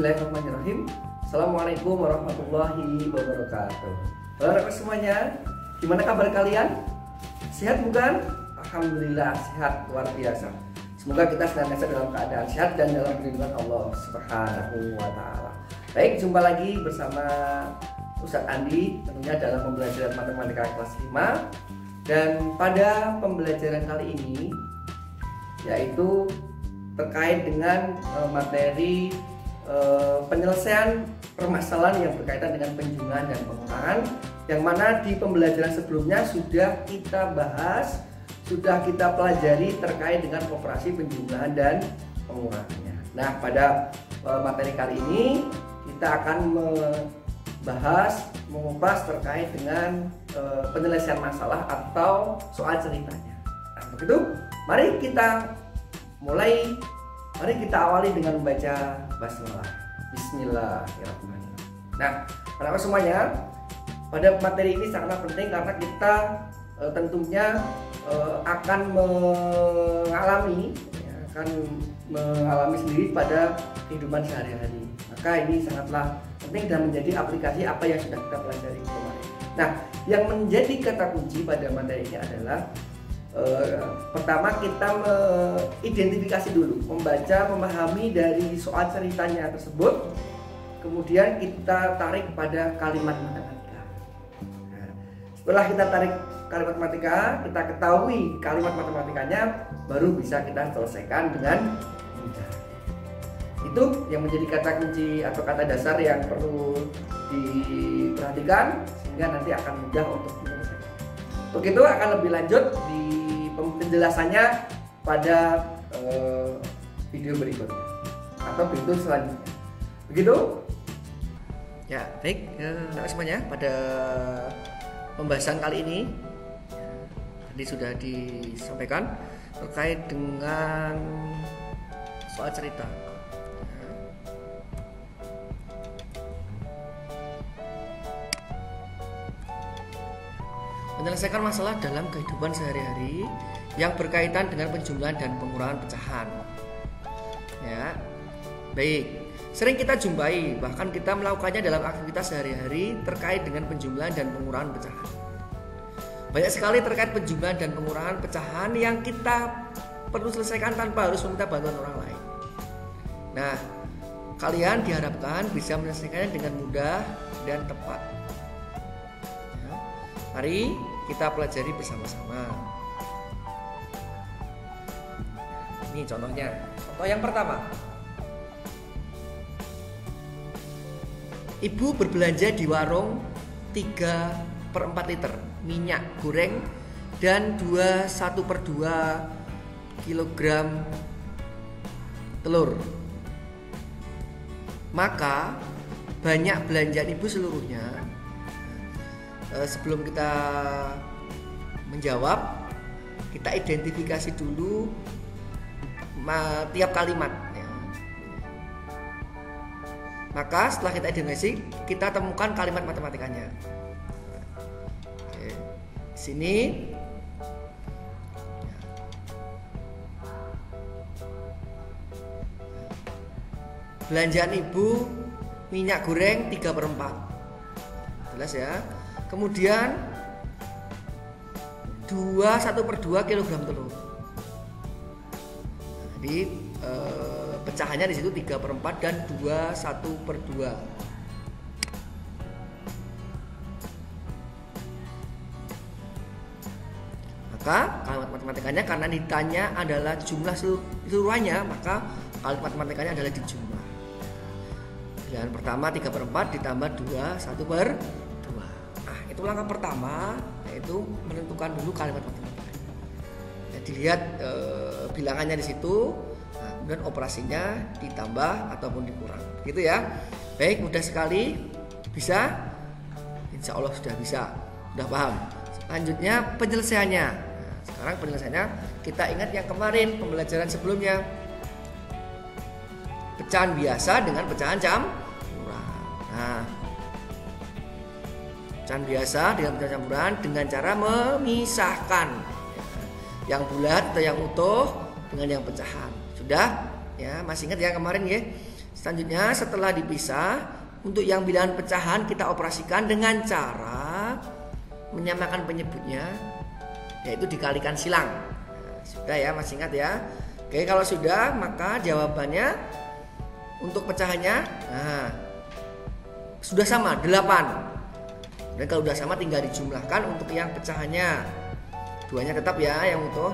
Bismillahirrahmanirrahim. Assalamualaikum warahmatullahi wabarakatuh. Halo rekan semuanya, gimana kabar kalian? Sehat bukan? Alhamdulillah sehat, luar biasa. Semoga kita senantiasa dalam keadaan sehat dan dalam lindungan Allah Subhanahu wa Ta'ala. Baik, jumpa lagi bersama Ustadz Andi tentunya dalam pembelajaran matematika kelas 5. Dan pada pembelajaran kali ini yaitu terkait dengan materi penyelesaian permasalahan yang berkaitan dengan penjumlahan dan pengurangan, yang mana di pembelajaran sebelumnya sudah kita bahas, sudah kita pelajari terkait dengan operasi penjumlahan dan pengurangannya. Nah, pada materi kali ini kita akan membahas, mengupas terkait dengan penyelesaian masalah atau soal ceritanya. Nah, begitu, mari kita mulai. Mari kita awali dengan membaca basmalah. Bismillahirrahmanirrahim. Nah, teman-teman semuanya, pada materi ini sangatlah penting karena kita tentunya akan mengalami sendiri pada kehidupan sehari-hari. Maka ini sangatlah penting dan menjadi aplikasi apa yang sudah kita pelajari kemarin. Nah, yang menjadi kata kunci pada materi ini adalah pertama kita mengidentifikasi dulu, membaca, memahami dari soal ceritanya tersebut, kemudian kita tarik pada kalimat matematika. Nah, setelah kita tarik kalimat matematika, kita ketahui kalimat matematikanya, baru bisa kita selesaikan dengan mudah. Itu yang menjadi kata kunci atau kata dasar yang perlu diperhatikan sehingga nanti akan mudah untuk menyelesaikan. Untuk itu akan lebih lanjut di penjelasannya pada video berikutnya atau video selanjutnya. Begitu? Ya, baik semuanya, pada pembahasan kali ini tadi sudah disampaikan terkait dengan soal cerita. Menyelesaikan masalah dalam kehidupan sehari-hari yang berkaitan dengan penjumlahan dan pengurangan pecahan. Ya, baik. Sering kita jumpai, bahkan kita melakukannya dalam aktivitas sehari-hari terkait dengan penjumlahan dan pengurangan pecahan. Banyak sekali terkait penjumlahan dan pengurangan pecahan yang kita perlu selesaikan tanpa harus meminta bantuan orang lain. Nah, kalian diharapkan bisa menyelesaikannya dengan mudah dan tepat. Ya, mari kita pelajari bersama-sama. Ini contohnya. Contoh yang pertama. Ibu berbelanja di warung 3/4 liter minyak goreng dan 1/2 kilogram telur. Maka banyak belanjaan ibu seluruhnya. Sebelum kita menjawab, kita identifikasi dulu tiap kalimat ya. Maka setelah kita identifikasi, kita temukan kalimat matematikanya. Oke. Di sini belanjaan ibu minyak goreng 3/4. Jelas ya. Kemudian 1/2 kilogram telur. Jadi pecahannya di situ 3/4 dan 1/2. Maka kalimat matematikanya, karena ditanya adalah jumlah seluruhannya, maka kalimat matematikanya adalah dijumlah. Pilihan pertama 3/4 ditambah 1/2. Nah, itu langkah pertama, yaitu menentukan dulu kalimat matematikanya. Ya, dilihat bilangannya di situ, nah, kemudian operasinya ditambah ataupun dikurang, gitu ya. Baik, mudah sekali, bisa, insya Allah sudah bisa, sudah paham. Selanjutnya penyelesaiannya. Nah, sekarang penyelesaiannya kita ingat yang kemarin pembelajaran sebelumnya, pecahan biasa dengan pecahan campuran. Nah, pecahan biasa dengan pecahan campuran dengan cara memisahkan yang bulat atau yang utuh dengan yang pecahan. Sudah ya, masih ingat ya kemarin ya. Selanjutnya setelah dipisah, untuk yang bilangan pecahan kita operasikan dengan cara menyamakan penyebutnya, yaitu dikalikan silang. Nah, sudah ya, masih ingat ya? Oke, kalau sudah maka jawabannya untuk pecahannya sudah sama 8. Dan kalau sudah sama tinggal dijumlahkan untuk yang pecahannya. Duanya tetap ya yang utuh.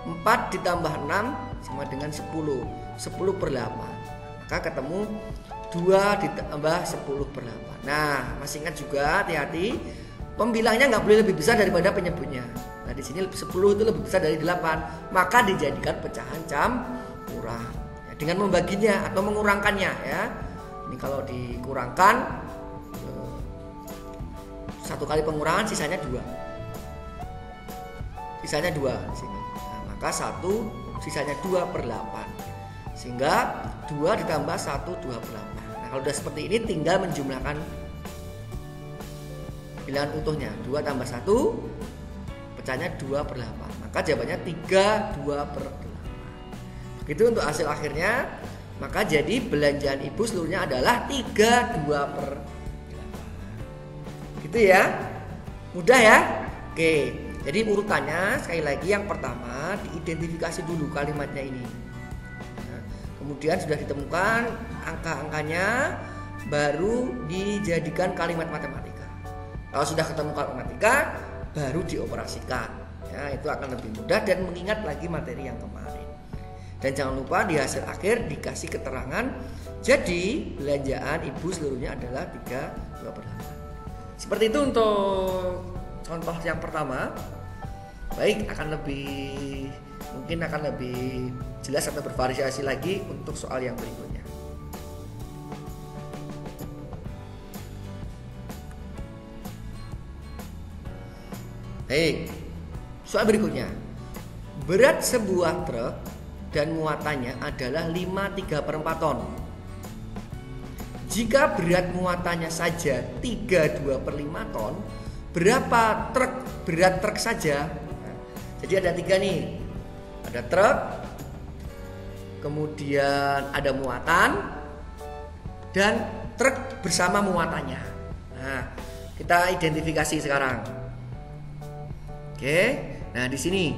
4 ditambah 6 sama dengan 10. 10 per 8. Maka ketemu 2 ditambah 10 per 8. Nah, masih ingat juga, hati-hati, pembilangnya nggak boleh lebih besar daripada penyebutnya. Nah, di sini 10 itu lebih besar dari 8, maka dijadikan pecahan campuran. Ya, dengan membaginya atau mengurangkannya ya. Ini kalau dikurangkan, satu kali pengurangan sisanya 2. Sisanya 2 di sini. Nah, maka 1 sisanya 2 per 8. Sehingga 2 ditambah 1 2 per 8. Nah, kalau udah seperti ini tinggal menjumlahkan bilangan utuhnya. 2 tambah 1 pecahnya 2 per 8. Maka jawabannya 3 2 per 8. Begitu untuk hasil akhirnya. Maka jadi belanjaan ibu seluruhnya adalah 3 2 per 8. Gitu ya. Mudah ya. Oke. Jadi urutannya sekali lagi, yang pertama diidentifikasi dulu kalimatnya ini. Nah, kemudian sudah ditemukan angka-angkanya, baru dijadikan kalimat matematika. Kalau sudah ketemu kalimat matematika, baru dioperasikan. Ya, itu akan lebih mudah dan mengingat lagi materi yang kemarin. Dan jangan lupa di hasil akhir dikasih keterangan. Jadi belanjaan ibu seluruhnya adalah 3 2 per 8. Seperti itu untuk contoh yang pertama. Baik, mungkin akan lebih jelas atau bervariasi lagi untuk soal yang berikutnya. Baik, soal berikutnya. Berat sebuah truk dan muatannya adalah 5/3/4 ton. Jika berat muatannya saja 32/5 ton, berapa berat truk saja? Jadi ada 3 nih. Ada truk, kemudian ada muatan, dan truk bersama muatannya. Nah, kita identifikasi sekarang. Oke. Nah, di sini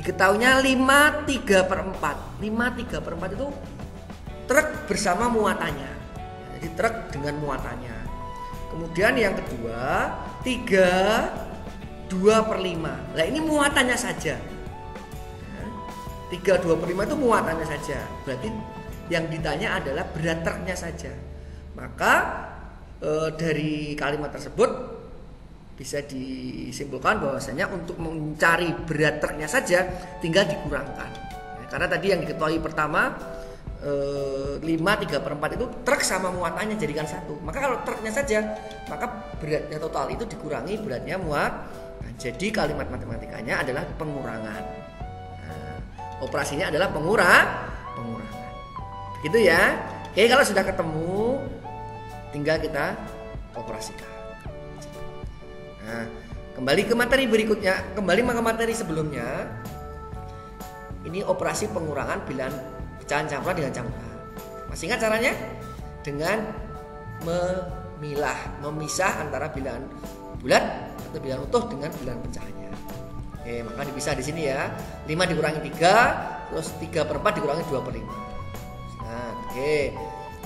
diketahuinya 5/3/4. 5/3/4 itu truk bersama muatannya. Jadi truk dengan muatannya. Kemudian yang kedua 3/2/5. Nah, ini muatannya saja. 3/2/5 itu muatannya saja. Berarti yang ditanya adalah berat truknya saja. Maka dari kalimat tersebut bisa disimpulkan bahwasanya untuk mencari berat truknya saja tinggal dikurangkan. Karena tadi yang diketahui pertama 5/3/4 itu truk sama muatannya jadikan 1. Maka kalau truknya saja, maka beratnya total itu dikurangi beratnya muat. Jadi kalimat matematikanya adalah pengurangan. Nah, operasinya adalah pengurangan. Begitu ya. Oke, kalau sudah ketemu, tinggal kita operasikan. Nah, kembali ke materi berikutnya, kembali ke materi sebelumnya. Ini operasi pengurangan bilangan pecahan campuran dengan campuran. Masih ingat caranya? Dengan memisah antara bilangan bulat atau bilangan utuh dengan bilangan pecahannya. Oke, maka dipisah di sini ya. 5 dikurangi 3, terus 3/4 dikurangi 2/5. Nah, oke.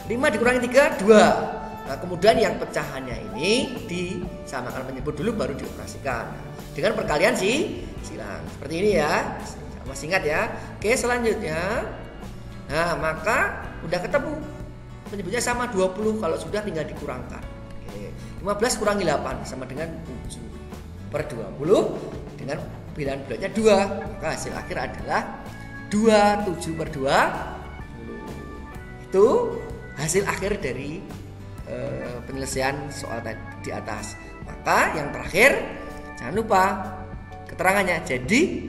5 dikurangi 3, 2. Nah, kemudian yang pecahannya ini disamakan penyebut dulu baru dioperasikan. Dengan perkalian silang. Seperti ini ya. Masih ingat ya? Oke, selanjutnya. Nah, maka udah ketemu. Penyebutnya sama 20, kalau sudah tinggal dikurangkan. Oke. 15 kurangi 8 sama dengan 7/20 dengan bilangan bulatnya 2. Maka hasil akhir adalah 27/20. Itu hasil akhir dari penyelesaian soal di atas. Maka yang terakhir jangan lupa keterangannya. Jadi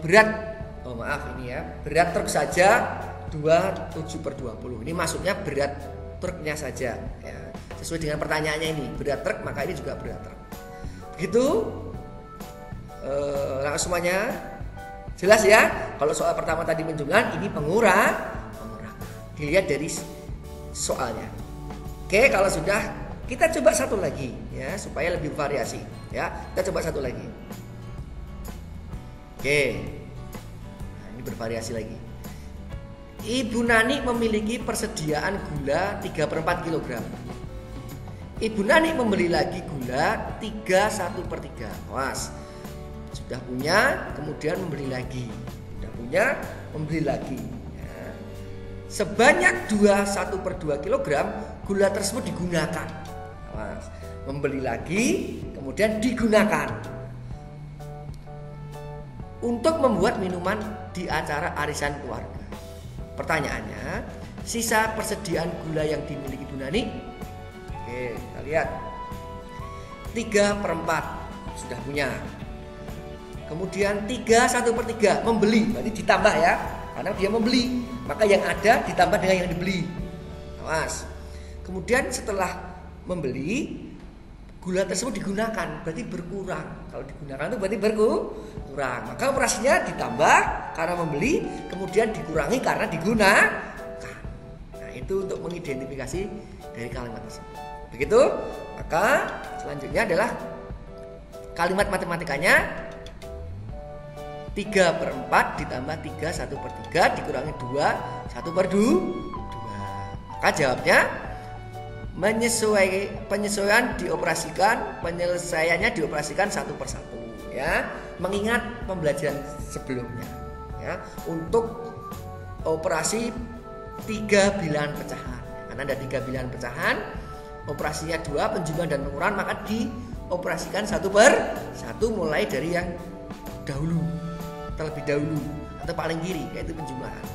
berat truk saja 27/20. Ini maksudnya berat truknya saja ya. Sesuai dengan pertanyaannya ini, berat truk, maka ini juga berat truk. Begitu semuanya jelas ya. Kalau soal pertama tadi penjumlahan, ini pengurangan. dilihat dari soalnya. Oke, kalau sudah, kita coba satu lagi ya supaya lebih variasi ya. Kita coba satu lagi. Oke. Nah, ini bervariasi lagi. Ibu Nani memiliki persediaan gula 3/4 kg. Ibu Nani membeli lagi gula 1/3. Awas. Sudah punya, kemudian membeli lagi. Sudah punya, membeli lagi. Ya. Sebanyak 1/2 kg gula tersebut digunakan. Awas. Membeli lagi, kemudian digunakan untuk membuat minuman di acara arisan keluarga. Pertanyaannya, sisa persediaan gula yang dimiliki Ibu Nani? Oke, kita lihat. 3/4 sudah punya. Kemudian 1/3 membeli, berarti ditambah ya, karena dia membeli, maka yang ada ditambah dengan yang dibeli. Awas. Kemudian setelah membeli, gula tersebut digunakan, berarti berkurang. Kalau digunakan itu berarti berkurang. Maka operasinya ditambah karena membeli, kemudian dikurangi karena digunakan. Nah, itu untuk mengidentifikasi dari kalimat tersebut. Begitu. Maka selanjutnya adalah kalimat matematikanya 3/4 ditambah 3 1/3 dikurangi 2 1/2. Maka jawabnya penyelesaiannya dioperasikan satu persatu ya, mengingat pembelajaran sebelumnya ya, untuk operasi 3 bilangan pecahan. Karena ada 3 bilangan pecahan, operasinya 2 penjumlahan dan pengurangan, maka dioperasikan 1/1 mulai dari yang dahulu, terlebih dahulu atau paling kiri, yaitu penjumlahan.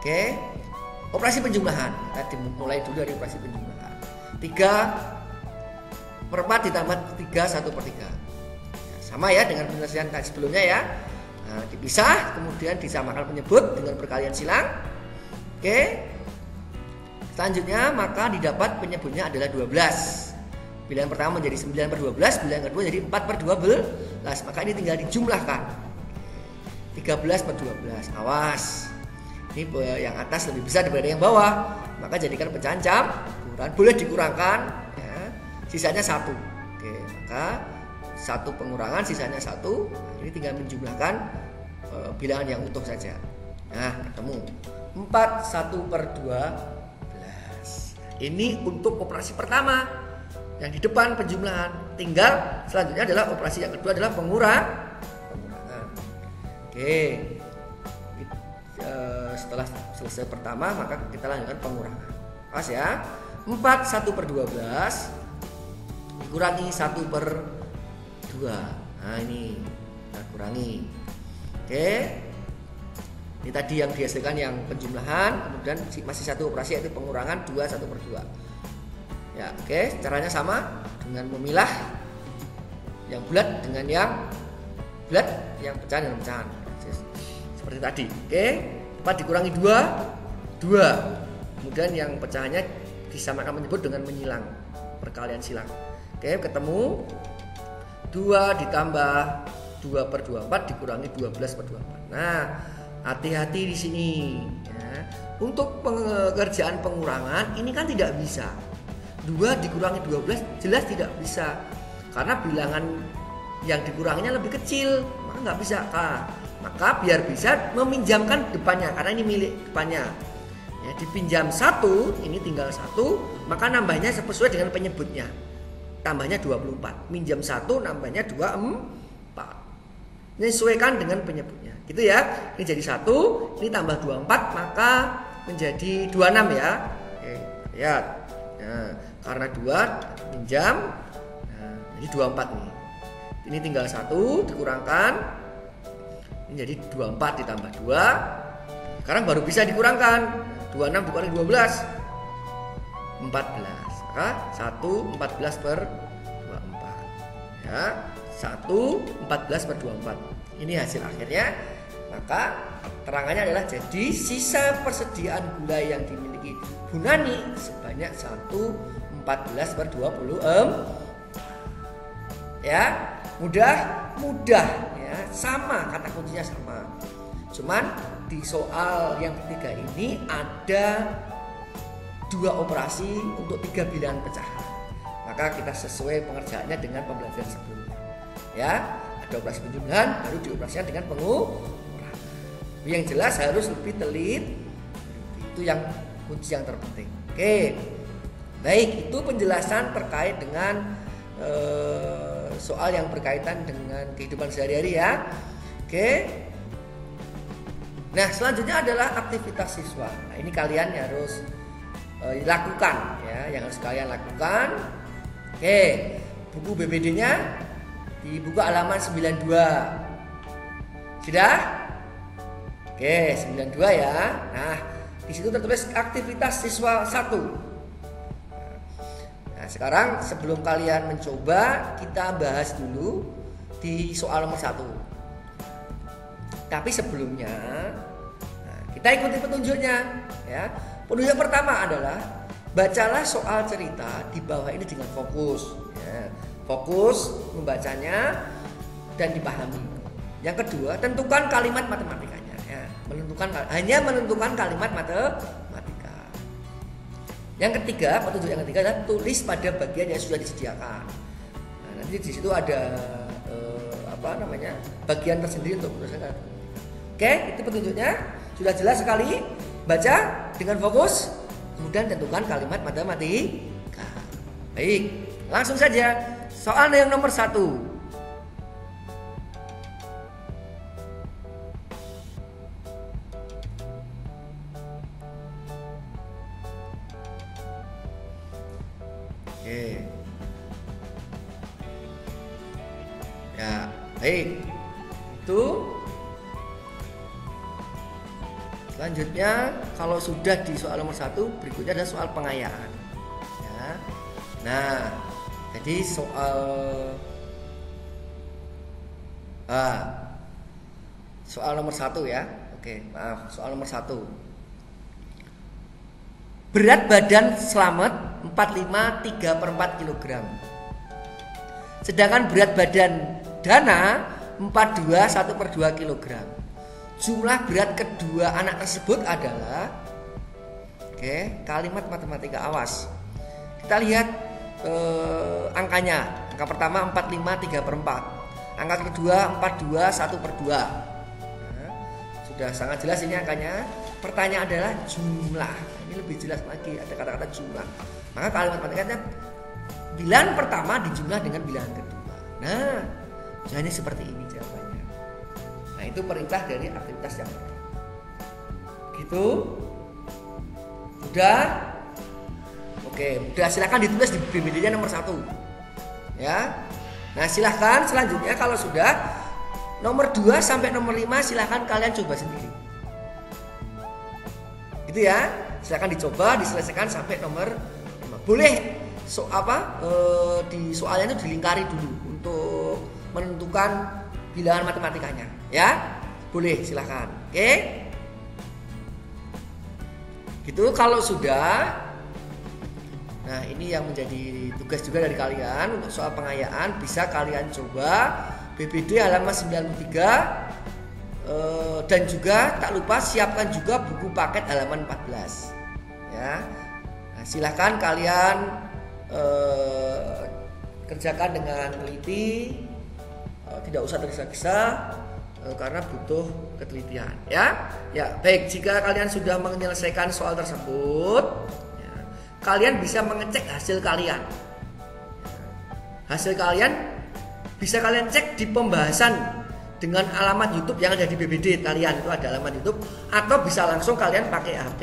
Oke, operasi penjumlahan kita dimulai dulu dari operasi penjumlahan. 3/4 ditambah 3 1/3 sama ya dengan penyelesaian tadi sebelumnya ya. Nah, dipisah kemudian disamakan penyebut dengan perkalian silang. Oke, selanjutnya maka didapat penyebutnya adalah 12. Bilangan pertama menjadi 9/12, bilangan kedua jadi 4/12. Maka ini tinggal dijumlahkan 13/12. Awas, ini yang atas lebih besar daripada yang bawah, maka jadikan pecahan campuran. Boleh dikurangkan ya, sisanya 1. Oke, maka 1 pengurangan, sisanya 1. Ini tinggal menjumlahkan bilangan yang utuh saja. Nah, ketemu 4 1/12. Ini untuk operasi pertama yang di depan penjumlahan. Tinggal selanjutnya adalah operasi yang kedua adalah pengurangan. Oke, setelah selesai pertama maka kita lanjutkan pengurangan. Pas ya, 4 1/12 dikurangi 1/2. Nah ini kita kurangi. Oke, ini tadi yang dihasilkan yang penjumlahan, kemudian masih satu operasi yaitu pengurangan 2 1/2. Ya, oke, caranya sama dengan memilah yang bulat dengan yang bulat, yang pecahan dengan pecahan. Seperti tadi. Oke, 4 dikurangi 2. Kemudian yang pecahannya disamakan menyebut dengan menyilang, perkalian silang. Oke, ketemu 2 ditambah 2/24 dikurangi 12/24. Nah, hati-hati di sini ya. Untuk pengerjaan pengurangan ini kan tidak bisa 2 dikurangi 12, jelas tidak bisa, karena bilangan yang dikuranginya lebih kecil, maka nggak bisa. Maka biar bisa meminjamkan depannya, karena ini milik depannya ya, dipinjam 1, ini tinggal 1, maka nambahnya sesuai dengan penyebutnya, tambahnya 24, minjam 1 nambahnya 24, menyesuaikan dengan penyebutnya gitu ya. Ini jadi 1, ini tambah 24 maka menjadi 26 ya. Oke, lihat. Nah, karena 2 pinjam, nah, jadi 24 nih. Ini tinggal 1 dikurangkan, ini jadi 24 ditambah 2. Sekarang baru bisa dikurangkan. 26 dikurangi 12, 14. Maka 1 14/24 ya, 1 14/24. Ini hasil akhirnya. Maka terangannya adalah jadi sisa persediaan gula yang dimiliki Bu Nani sebanyak 1 14/24. Ya, mudah ya, sama, kata kuncinya sama. Cuman di soal yang ketiga ini ada 2 operasi untuk 3 bilangan pecahan. Maka kita sesuai pengerjaannya dengan pembelajaran sebelumnya. Ya, ada operasi penjumlahan baru dioperasikan dengan pengurangan. Yang jelas harus lebih teliti. Itu yang kunci yang terpenting. Oke. Baik, itu penjelasan terkait dengan soal yang berkaitan dengan kehidupan sehari-hari ya. Oke. Nah, selanjutnya adalah aktivitas siswa. Nah, ini kalian harus lakukan ya, yang harus kalian lakukan. Oke, buku BBD-nya dibuka halaman 92. Sudah? Oke, 92 ya. Nah, di situ tertulis aktivitas siswa 1. Nah, sekarang sebelum kalian mencoba, kita bahas dulu di soal nomor 1. Tapi sebelumnya, nah, kita ikuti petunjuknya ya. Petunjuk pertama adalah bacalah soal cerita di bawah ini dengan fokus ya. Fokus membacanya dan dipahami. Yang kedua, tentukan kalimat matematikanya ya. Hanya menentukan kalimat matematika. Yang ketiga, petunjuk yang ketiga adalah tulis pada bagian yang sudah disediakan. Nah, nanti di situ ada bagian tersendiri untuk menuliskan. Oke, itu petunjuknya. Sudah jelas sekali. Baca dengan fokus, kemudian tentukan kalimat matematika. Baik, langsung saja soal yang nomor 1. Oke. Ya, baik. Itu selanjutnya, kalau sudah di soal nomor 1, berikutnya adalah soal pengayaan ya. Nah, jadi soal nomor 1 ya. Oke, maaf, soal nomor 1. Berat badan Slamet 45 3/4 kg. Sedangkan berat badan Dana 42 1/2 kg. Jumlah berat kedua anak tersebut adalah, kalimat matematika, awas. Kita lihat angkanya. Angka pertama 45 3/4. Angka kedua 42 1/2. Nah, sudah sangat jelas ini angkanya. Pertanyaan adalah jumlah. Ini lebih jelas lagi, ada kata-kata jumlah. Maka kalimat matematikanya bilangan pertama dijumlah dengan bilangan kedua. Nah, hanya seperti ini jawabannya. Nah, itu perintah dari aktivitas yang pertama. Gitu. Udah? Oke, udah, silakan ditulis di BBD-nya nomor 1. Ya. Nah, silakan selanjutnya kalau sudah nomor 2 sampai nomor 5 silakan kalian coba sendiri. Gitu ya. Silakan dicoba diselesaikan sampai nomor 5. Boleh di soalnya itu dilingkari dulu untuk menentukan bilangan matematikanya, ya boleh, silahkan. Oke, gitu. Kalau sudah, nah ini yang menjadi tugas juga dari kalian untuk soal pengayaan. Bisa kalian coba BBD halaman 93 dan juga tak lupa siapkan juga buku paket halaman 14 ya. Nah, silahkan kalian kerjakan dengan teliti. Tidak usah tergesa-gesa karena butuh ketelitian ya. Ya, baik, jika kalian sudah menyelesaikan soal tersebut ya, kalian bisa mengecek hasil kalian. Hasil kalian bisa kalian cek di pembahasan dengan alamat YouTube yang ada di BBD kalian, itu ada alamat YouTube, atau bisa langsung kalian pakai HP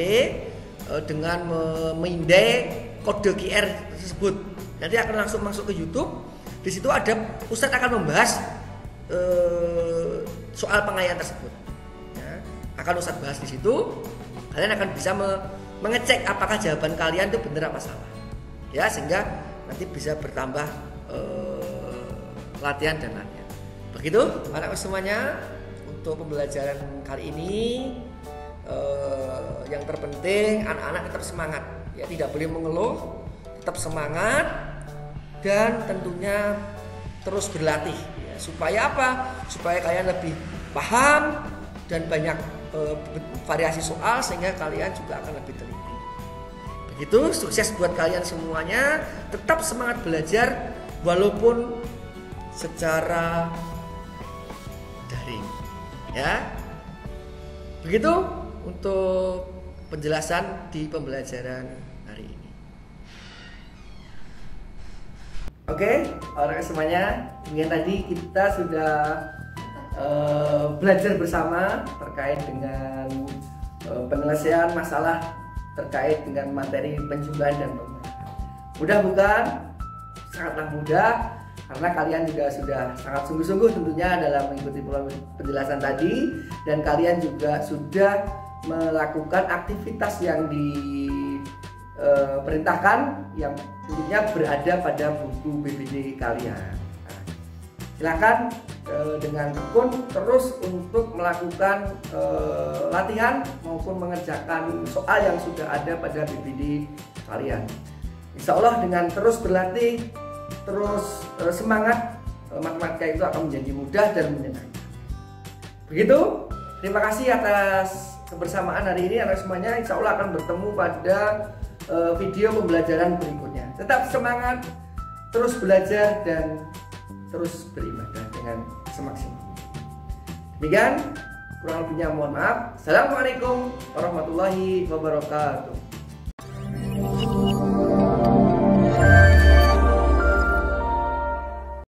dengan memindai kode QR tersebut. Nanti akan langsung masuk ke YouTube. Di situ ada Ustadz akan membahas soal pengayaan tersebut. Ya, akan Ustadz bahas di situ. Kalian akan bisa mengecek apakah jawaban kalian itu benar apa salah. Ya, sehingga nanti bisa bertambah latihan dan latihan. Begitu, anak-anak semuanya, untuk pembelajaran kali ini. Yang terpenting anak-anak tetap semangat. Ya, tidak boleh mengeluh, tetap semangat. Dan tentunya terus berlatih ya. Supaya apa? Supaya kalian lebih paham dan banyak variasi soal, sehingga kalian juga akan lebih teliti. Begitu, sukses buat kalian semuanya. Tetap semangat belajar walaupun secara daring. Ya. Begitu untuk penjelasan di pembelajaran hari ini. Oke, orang semuanya, mungkin tadi kita sudah belajar bersama terkait dengan penyelesaian masalah terkait dengan materi penjumlahan dan pemerahan. Mudah bukan? Sangatlah mudah, karena kalian juga sudah sangat sungguh-sungguh tentunya dalam mengikuti penjelasan tadi, dan kalian juga sudah melakukan aktivitas yang diperintahkan yang tentunya berada pada buku BBD kalian. Nah, silakan dengan tekun terus untuk melakukan latihan maupun mengerjakan soal yang sudah ada pada BBD kalian. Insya Allah dengan terus berlatih, terus semangat, matematika itu akan menjadi mudah dan menyenangkan. Begitu, terima kasih atas kebersamaan hari ini anak semuanya. Insya Allah akan bertemu pada video pembelajaran berikutnya. Tetap semangat, terus belajar dan terus beribadah dengan semaksimal. Demikian, kurang lebihnya mohon maaf. Assalamualaikum warahmatullahi wabarakatuh.